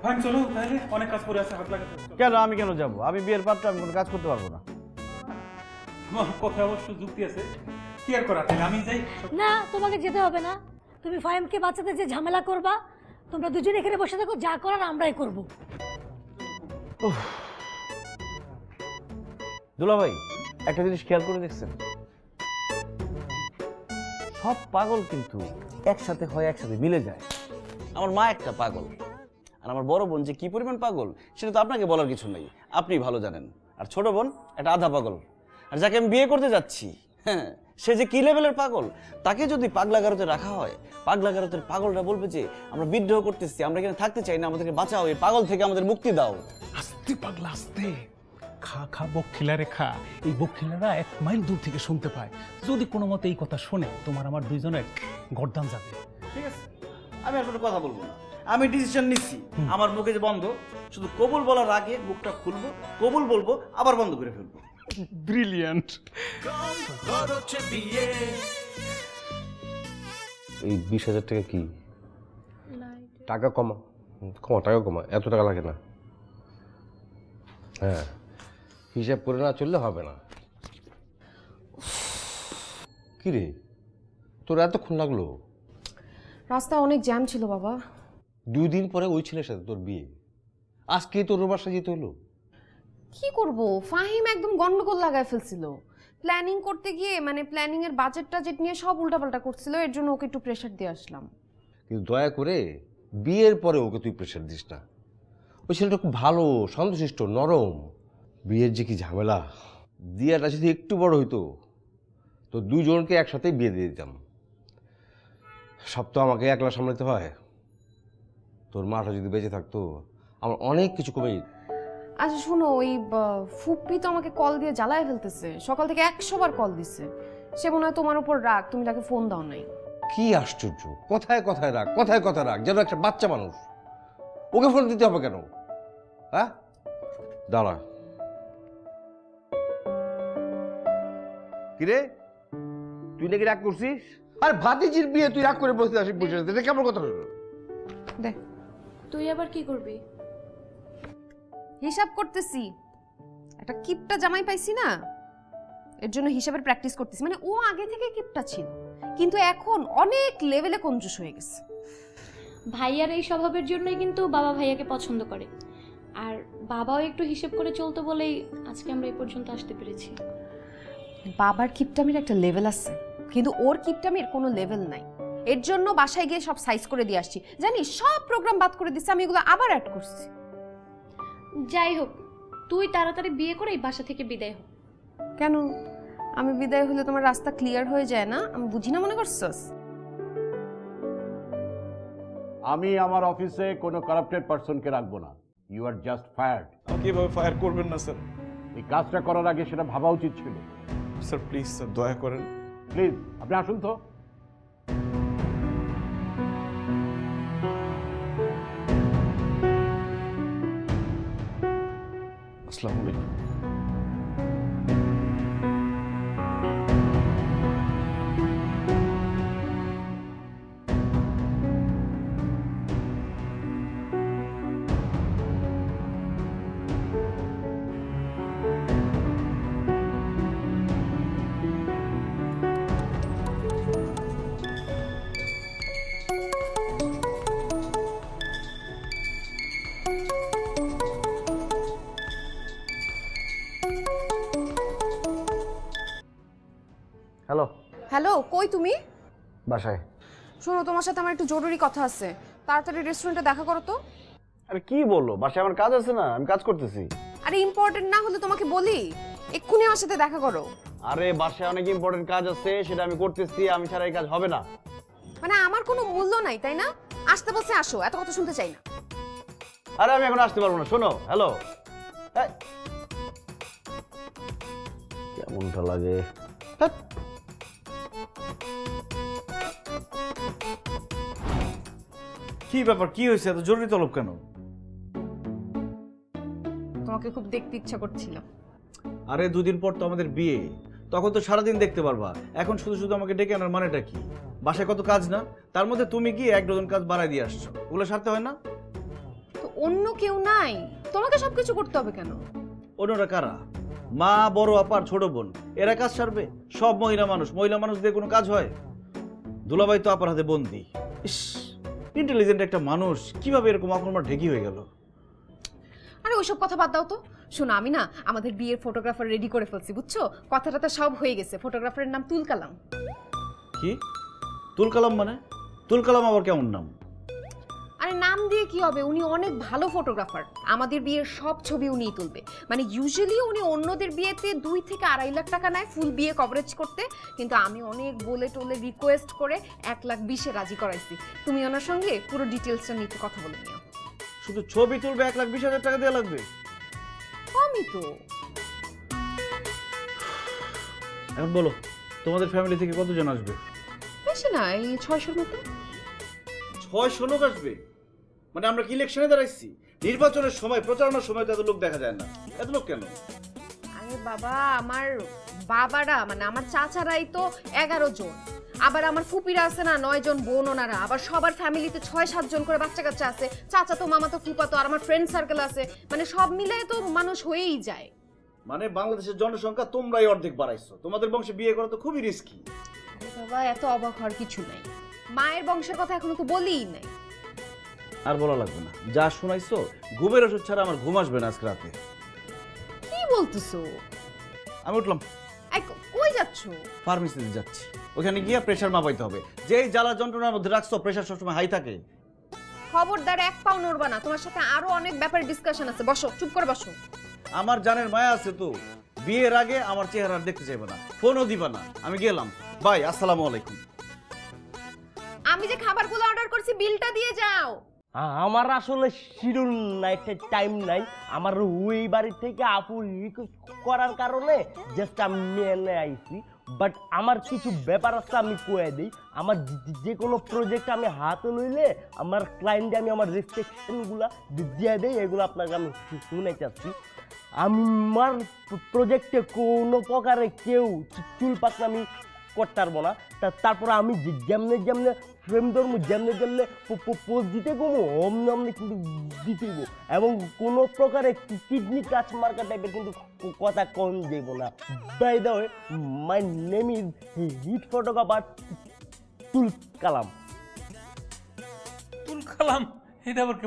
ভাই চলো তাহলে, অনেক কাজ পড়ে আছে, হাত লাগাতে। কেন আমি কেন যাব? আমি বিয়ের পাত্র, আমি কোনো কাজ করতে পারবো না। তোমার কথা অবশ্য যুক্তি আছে, কি আর করা, তাহলে আমি যাই। না, তোমাকে যেতে হবে না। তুমি ফাহিমকে বাঁচাতে যে ঝামেলা করবা, তোমরা দুজনে এখানে বসে থাকো, যা করার আমরাই করবো। দুলা ভাই, একটা জিনিস খেয়াল করে দেখছেন? সব পাগল কিন্তু একসাথে হয়, একসাথে মিলে যায়। আমার মা একটা পাগল, আর আমার বড় বোন যে কি পরিমাণ পাগল সেটা তো আপনাকে বলার কিছু নেই, আপনি ভালো জানেন। আর ছোট বোন একটা আধা পাগল, আর যাকে আমি বিয়ে করতে যাচ্ছি, হ্যাঁ, সে যে কি লেভেলের পাগল, তাকে যদি পাগলাগারোতে রাখা হয়, পাগলাগারোতের পাগলটা বলবে যে আমরা বিদ্রোহ করতেছি, আমরা এখানে থাকতে চাই না, আমাদেরকে বাঁচাও, এই পাগল থেকে আমাদের মুক্তি দাও। আস্তে পাগলা আস্তে, খা খা বকখিলারে খা। এই বকখিলারা 1 মাইল দূর থেকে শুনতে পায়, যদি কোনো মতে এই কথা শোনে, তোমার আমার দুইজনের গর্দান যাবে। ঠিক আছে, আমি আর কোনো কথা বলবো না, আমি ডিসিশন নিচ্ছি। আমার মুখে যে বন্ধ, শুধু কবুল বলার আগে মুখটা খুলবো, কবুল বলবো, আবার বন্ধ করে ফেলবো। ব্রিলিয়ান্ট। এই 20,000 টাকা কি? টাকা কমা, কমা, টাকা কমা, এত টাকা লাগে না। হ্যাঁ, হিসাব করে না চললে হবে না। কি রে, তোর এতক্ষণ লাগলো? রাস্তায় অনেক জ্যাম ছিল বাবা। 2 দিন পরে ওই ছেলের সাথে তোর বিয়ে, আজকে তোর বাসায় যেতে হলো। কি করব, ফাহিম একদম গন্ডগোল লাগায় ফেলছিল। প্ল্যানিং করতে গিয়ে মানে প্ল্যানিং এর বাজেটটা যেটা নিয়ে সব উল্টাপাল্টা করছিল, এর জন্য ওকে একটু প্রেশার দিয়ে আসলাম। কিন্তু দয়া করে বিয়ের পরে ওকে তুই প্রেশার দিস না। ওই ছেলেটা খুব ভালো, শান্তশিষ্ট, নরম। বিয়ের যে কি ঝামেলা, দিয়াটা যদি একটু বড় হইতো তো দুজনকে একসাথে বিয়ে দিয়ে দিতাম। সব তো আমাকে একলা সামলাতে হয়। তোর মাটা যদি বেঁচে থাকতো আমার অনেক কিছু কমে যেত। আচ্ছা শোনো, ওই ফুপ্পি তো আমাকে কল দিয়ে জ্বালায় ফেলতেছে, সকাল থেকে 100 বার কল দিছে। সে মনে হয় তোমার উপর রাগ, তুমি তাকে ফোন দাও নাই। কি আশ্চর্য, কথায় কথায় রাগ, কথায় কথায় রাগ, যেন একটা বাচ্চা মানুষ। ওকে ফোন দিতে হবে কেন? হ্যাঁ, দাঁড়া। কিরে, তুই নাকি রাগ করছিস? আর ভাতিজির বিয়ে তুই রাগ করে বসে আসিস, বসে আসিস, এটা কেমন কথা হলো? দেখ, তুই আবার কি করবি? হিসাব করতেছি। একটা কিপটা জামাই পাইছি না, এর জন্য হিসাবের প্র্যাকটিস করতেছি। মানে ও আগে থেকে কিপটা ছিল, কিন্তু এখন অনেক লেভেলে কঞ্জুস হয়ে গেছে। ভাইয়ার এই স্বভাবের জন্যই কিন্তু বাবা ভাইয়াকে পছন্দ করে, আর বাবাও একটু হিসেব করে চলতো বলেই আজকে আমরা এই পর্যন্ত আসতে পেরেছি। বাবার কিপটামির একটা লেভেল আছে, কিন্তু ওর কিপটামির কোনো লেভেল নাই। এর জন্য বাসায় গিয়ে সব সাইজ করে দিয়ে আসছি, জানি সব প্রোগ্রাম বাদ করে দিচ্ছে, আমি এগুলো আবার অ্যাড করছি। যাই হোক, তুই তাড়াতাড়ি বিয়ে করে এই বাসা থেকে বিদায় হ। কেন, আমি বিদায় হলে তোমার রাস্তা ক্লিয়ার হয়ে যায় না? আমি বুঝি না মনে করছস? আমি আমার অফিসে কোনো কারাপ্টেড পারসনকে রাখবো না। You are just fired. কিভাবে ফায়ার করবেন না স্যার? এই কাজটা করার আগে সেটা ভাবা উচিত ছিল। স্যার প্লিজ স্যার, দয়া করেন প্লিজ, আপনি আসুন তো। আসসালামু আলাইকুম। হ্যালো। হ্যালো, কই তুমি? বাসায়। শোনো, তোমার সাথে আমার একটু জরুরি কথা আছে, তাড়াতাড়ি রেস্টুরেন্টে দেখা করো তো। আরে কি বললো, বাসায় আমার কাজ আছে না, আমি কাজ করতেছি। আরে ইম্পর্টেন্ট না হলে তোমাকে বলি, এক্ষুনি আমার সাথে দেখা করো। আরে বাসায় অনেক ইম্পর্টেন্ট কাজ আছে, সেটা আমি করতেছি, আমি ছাড়া এই কাজ হবে না। মানে আমার কোনো মূল্য নাই, তাই না? আসতে বলছে আসো, এত কথা শুনতে চাই না। আরে আমি এখন আসতে পারবো না, শোনো। হ্যালো, কেমনটা লাগে? কি ব্যাপার, কি হয়েছে, এত জরুরি তলব কেন? তোমাকে খুব দেখতে ইচ্ছা করছিল। আরে 2 দিন পর তো আমাদের বিয়ে, তখন তো সারাদিন দেখতে পারবা। এখন শুধু শুধু আমাকে ডেকে আনার মানেটা কি? বাসায় কত কাজ না, তার মধ্যে তুমি কি 1 ডজন কাজ বাড়াই দিয়ে আসছো, ওগুলো সারতে হয় না? তো অন্য কেউ নাই? তোমাকে সবকিছু করতে হবে কেন? অন্যরা কারা? মা, বড় আপার ছোট বোন, এরা কাজ সারবে? সব মহিলা মানুষ দিয়ে কোনো কাজ হয়? দুলাভাই তো আপার হাতে বন্দি। ইস, ইন্টেলিজেন্ট একটা মানুষ কিভাবে এরকম আক্রমণ ঢেকি হয়ে গেল? আরে ওইসব কথা বাদ দাও তো। শোনো, আমি না আমাদের বিয়ের ফটোগ্রাফার রেডি করে ফেলছি, বুঝছো? কথাটা সব হয়ে গেছে। ফটোগ্রাফারের নাম তুল কালাম। কি তুল কালাম? মানে তুল কালাম আবার কেমন নাম? আরে নাম দিয়ে কি হবে, উনি অনেক ভালো ফটোগ্রাফার। আমাদের বিয়ের সব ছবি উনিই তুলবে। মানে ইউজুয়ালি উনি অন্যদের বিয়েতে 2 থেকে 2.5 লাখ টাকা নেয় ফুল বিয়ে কভারেজ করতে, কিন্তু আমি অনেক বলে টোলে রিকোয়েস্ট করে 1,20,000 রাজি করাইছি। তুমি ওনার সঙ্গে পুরো ডিটেলসটা নিতে কথা বলে নিও। শুধু ছবি তুলবে 1,20,000 টাকা দেওয়া লাগবে? কমই তো। এখন বলো, তোমাদের ফ্যামিলি থেকে কতজন আসবে? বেশি না, এই 600-র মতো। 600 লোক আসবে? মানে আমরা কি ইলেকশনে দাঁড়াইছি? নির্বাচনের সময়, প্রচারণার সময় তো এত লোক দেখা যায় না। এত লোক কেন? আরে বাবা, আমার বাবারা মানে আমার চাচারাই তো 11 জন। আবার আমার ফুপিরা আছে না 9 জন বোন, ওনারা আবার সবার ফ্যামিলিতে 6-7 জন করে বাচ্চা কাচ্চা আছে। চাচা তো, মামা তো, ফুপা তো, আর আমার ফ্রেন্ড সার্কেল আছে। মানে সব মিলে তো মানুষ হয়েই যায়। মানে বাংলাদেশের জনসংখ্যা তোমরাই অর্ধেক বাড়াইছো। তোমাদের বংশে বিয়ে করা তো খুবই রিস্কি। আরে বাবা, এত অবাক হওয়ার কিছু নাই। মায়ের বংশের কথা এখনো তো বলিই নাই। আর বলা লাগবে না, যা শোনাইছো, ঘুমের ওষুধ ছাড়া আমার ঘুম আসবে না আজকে রাতে। কি বলতেছো? আমি উঠলাম, এই কই যাচ্ছ? ফার্মেসিতে যাচ্ছি। ওখানে গিয়ে প্রেশার মাপাইতে হবে। যেই জ্বালা যন্ত্রণার মধ্যে রাখছো, প্রেশার সবসময় হাই থাকে। খবরদার এক পাও নড়বা না। তোমার সাথে আরো অনেক ব্যাপারে ডিসকাশন আছে। বসো, চুপ করে বসো। আমার জানের মায়া আছে তো। বিয়ের আগে আমার চেহারা দেখতে চাইবে না, ফোনও দিবা না। আমি গেলাম, বাই, আসসালামু আলাইকুম। আমি যে খাবারগুলো অর্ডার করছি বিলটা দিয়ে যাও। আমার আসলে শিডিউল নাই, টাইম নাই। আমার ওই বাড়ি থেকে আপু রিকোয়েস্ট করার কারণে জাস্ট আমি মেনে আইছি। বাট আমার কিছু ব্যাপার আছে, আমি কয়ে দিই। আমার যে কোনো প্রজেক্ট আমি হাতে লইলে আমার ক্লায়েন্টে আমি আমার রেস্ট্রিকশনগুলো দিয়ে দেই। এগুলো আপনাকে আমি শুনে চাচ্ছি। আমার প্রজেক্টে কোনো প্রকারে কেউ চুল পাকনামি করতে পারবো না। তারপর আমি যেমনে যেমনে ফ্রেম ধরবো, যেমনে যেমনে পোজ দিতে গমো, অমনি অমনি কিন্তু দিতেইব। এবং কোনো প্রকারে কিডনি টাচ মার্কা টাইপের কিন্তু কথা কম যাইব না। By the way, my name is hit photographer Tul Kalam. তুল কালাম, এটা আবার